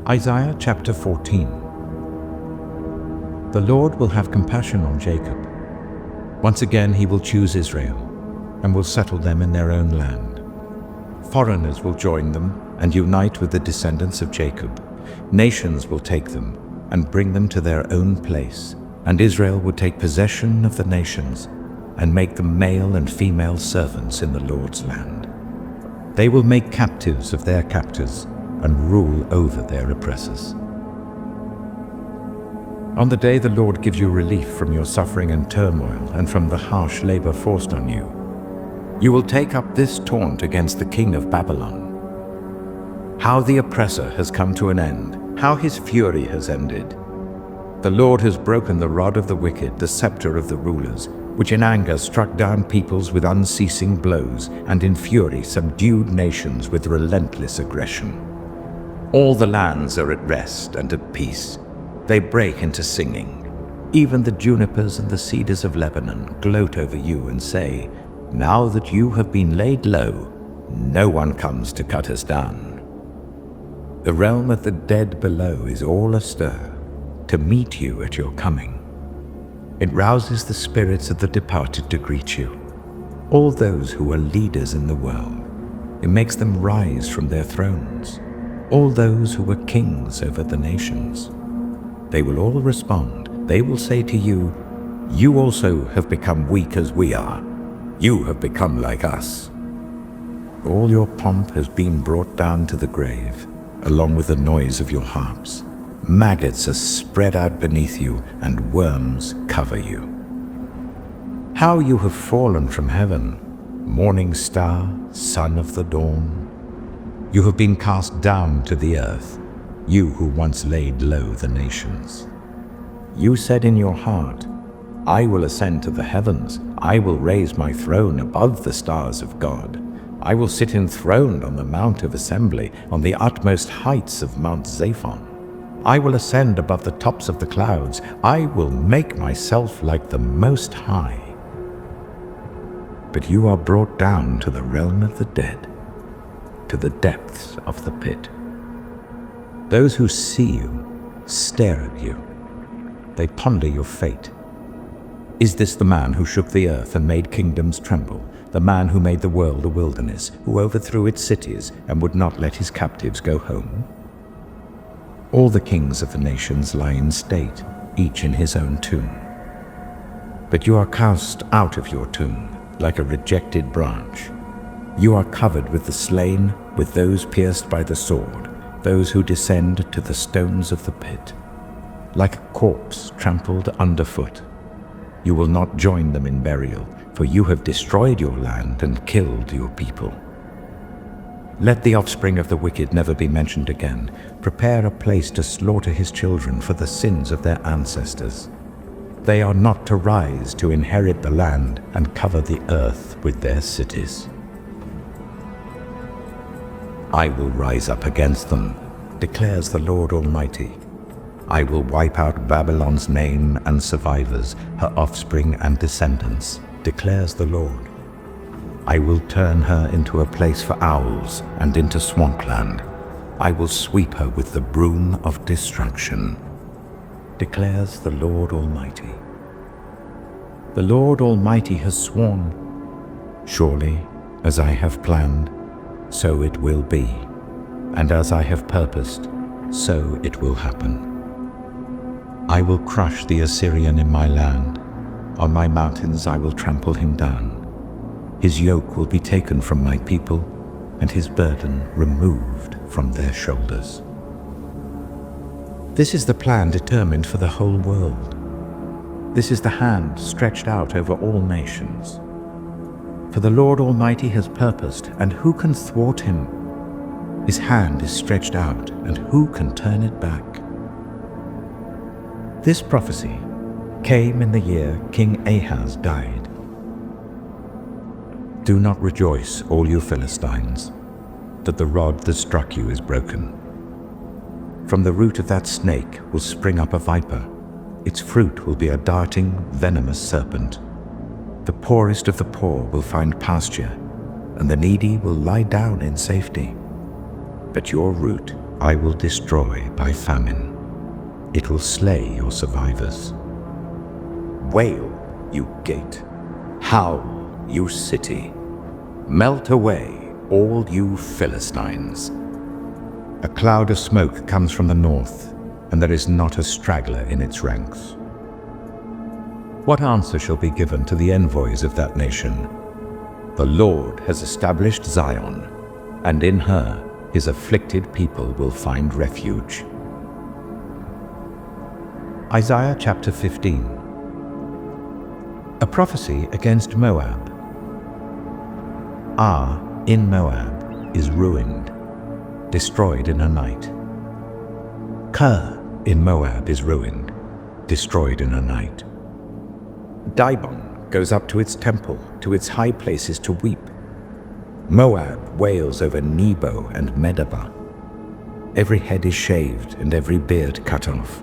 Isaiah chapter 14. The Lord will have compassion on Jacob. Once again he will choose Israel, and will settle them in their own land. Foreigners will join them and unite with the descendants of Jacob. Nations will take them and bring them to their own place, and Israel will take possession of the nations and make them male and female servants in the Lord's land. They will make captives of their captors and rule over their oppressors. On the day the Lord gives you relief from your suffering and turmoil and from the harsh labor forced on you, you will take up this taunt against the king of Babylon. How the oppressor has come to an end, how his fury has ended. The Lord has broken the rod of the wicked, the scepter of the rulers, which in anger struck down peoples with unceasing blows, and in fury subdued nations with relentless aggression. All the lands are at rest and at peace. They break into singing. Even the junipers and the cedars of Lebanon gloat over you and say, "Now that you have been laid low, no one comes to cut us down." The realm of the dead below is all astir to meet you at your coming. It rouses the spirits of the departed to greet you, all those who are leaders in the world. It makes them rise from their thrones, all those who were kings over the nations. They will all respond. They will say to you, "You also have become weak as we are. You have become like us." All your pomp has been brought down to the grave, along with the noise of your harps. Maggots are spread out beneath you, and worms cover you. How you have fallen from heaven, morning star, son of the dawn. You have been cast down to the earth, you who once laid low the nations. You said in your heart, "I will ascend to the heavens. I will raise my throne above the stars of God. I will sit enthroned on the mount of assembly, on the utmost heights of Mount Zaphon. I will ascend above the tops of the clouds. I will make myself like the Most High." But you are brought down to the realm of the dead, to the depths of the pit. Those who see you stare at you. They ponder your fate. Is this the man who shook the earth and made kingdoms tremble, the man who made the world a wilderness, who overthrew its cities and would not let his captives go home? All the kings of the nations lie in state, each in his own tomb. But you are cast out of your tomb like a rejected branch. You are covered with the slain, with those pierced by the sword, those who descend to the stones of the pit. Like a corpse trampled underfoot, you will not join them in burial, for you have destroyed your land and killed your people. Let the offspring of the wicked never be mentioned again. Prepare a place to slaughter his children for the sins of their ancestors. They are not to rise to inherit the land and cover the earth with their cities. I will rise up against them, declares the Lord Almighty. I will wipe out Babylon's name and survivors, her offspring and descendants, declares the Lord. I will turn her into a place for owls and into swampland. I will sweep her with the broom of destruction, declares the Lord Almighty. The Lord Almighty has sworn, surely, as I have planned, so it will be, and as I have purposed, so it will happen. I will crush the Assyrian in my land. On my mountains I will trample him down. His yoke will be taken from my people, and his burden removed from their shoulders. This is the plan determined for the whole world. This is the hand stretched out over all nations. For the Lord Almighty has purposed, and who can thwart him? His hand is stretched out, and who can turn it back? This prophecy came in the year King Ahaz died. Do not rejoice, all you Philistines, that the rod that struck you is broken. From the root of that snake will spring up a viper. Its fruit will be a darting, venomous serpent. The poorest of the poor will find pasture, and the needy will lie down in safety. But your root I will destroy by famine. It will slay your survivors. Wail, you gate. Howl, you city. Melt away, all you Philistines. A cloud of smoke comes from the north, and there is not a straggler in its ranks. What answer shall be given to the envoys of that nation? The Lord has established Zion, and in her his afflicted people will find refuge. Isaiah chapter 15. A prophecy against Moab. In Moab is ruined, destroyed in a night. Kir in Moab is ruined, destroyed in a night. Dibon goes up to its temple, to its high places to weep. Moab wails over Nebo and Medeba. Every head is shaved and every beard cut off.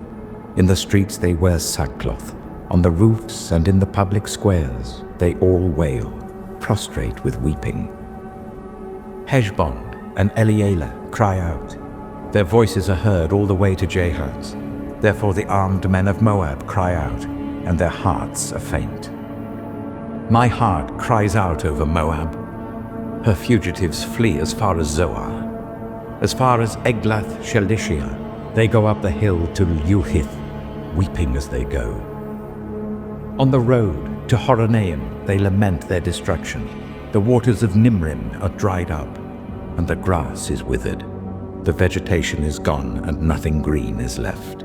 In the streets they wear sackcloth. On the roofs and in the public squares they all wail, prostrate with weeping. Heshbon and Elealeh cry out. Their voices are heard all the way to Jahaz. Therefore the armed men of Moab cry out, and their hearts are faint. My heart cries out over Moab. Her fugitives flee as far as Zoar. As far as Eglath-Shelishiah, they go up the hill to Luhith, weeping as they go. On the road to Horonaim they lament their destruction. The waters of Nimrim are dried up, and the grass is withered. The vegetation is gone, and nothing green is left.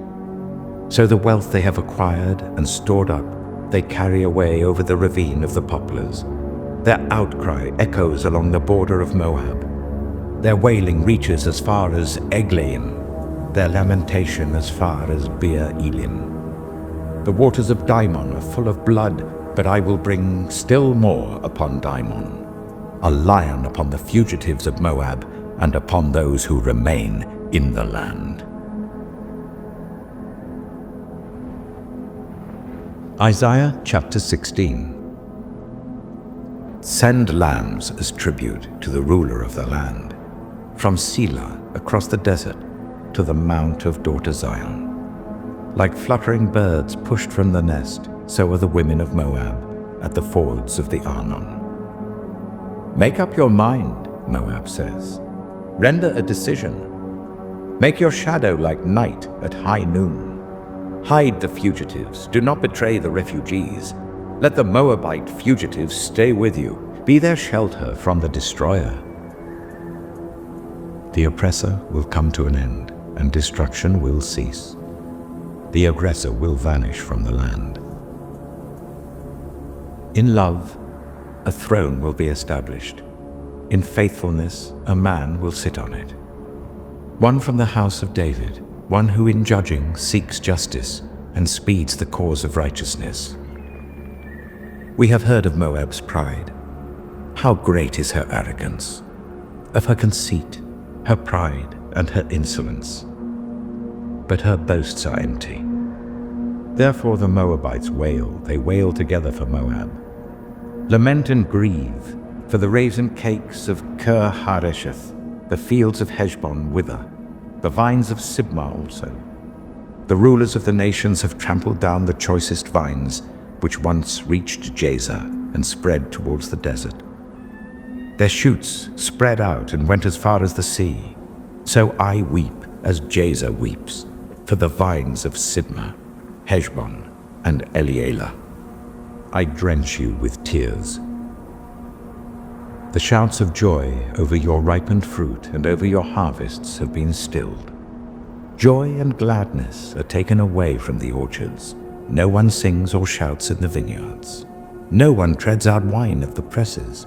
So the wealth they have acquired and stored up, they carry away over the ravine of the poplars. Their outcry echoes along the border of Moab. Their wailing reaches as far as Eglaim, their lamentation as far as Beer Elim. The waters of Dimon are full of blood, but I will bring still more upon Dimon, a lion upon the fugitives of Moab, and upon those who remain in the land. Isaiah chapter 16. Send lambs as tribute to the ruler of the land, from Selah across the desert to the mount of daughter Zion. Like fluttering birds pushed from the nest, so are the women of Moab at the fords of the Arnon. Make up your mind, Moab says. Render a decision. Make your shadow like night at high noon. Hide the fugitives. Do not betray the refugees. Let the Moabite fugitives stay with you. Be their shelter from the destroyer. The oppressor will come to an end, and destruction will cease. The aggressor will vanish from the land. In love, a throne will be established. In faithfulness, a man will sit on it. One from the house of David, one who in judging seeks justice and speeds the cause of righteousness. We have heard of Moab's pride. How great is her arrogance, of her conceit, her pride, and her insolence. But her boasts are empty. Therefore the Moabites wail, they wail together for Moab. Lament and grieve, for the raisin cakes of Kir Haresheth, the fields of Heshbon wither, the vines of Sibmah also. The rulers of the nations have trampled down the choicest vines, which once reached Jazer and spread towards the desert. Their shoots spread out and went as far as the sea. So I weep as Jazer weeps, for the vines of Sibmah, Heshbon, and Elealeh. I drench you with tears. The shouts of joy over your ripened fruit and over your harvests have been stilled. Joy and gladness are taken away from the orchards. No one sings or shouts in the vineyards. No one treads out wine of the presses,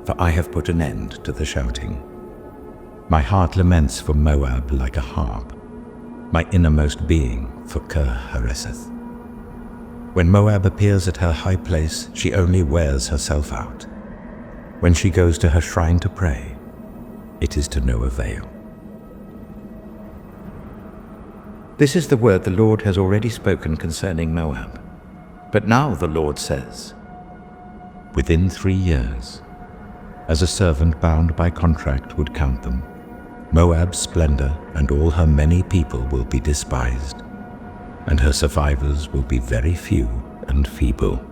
for I have put an end to the shouting. My heart laments for Moab like a harp, my innermost being for Kir Hareseth. When Moab appears at her high place, she only wears herself out. When she goes to her shrine to pray, it is to no avail. This is the word the Lord has already spoken concerning Moab. But now the Lord says, within 3 years, as a servant bound by contract would count them, Moab's splendor and all her many people will be despised, and her survivors will be very few and feeble.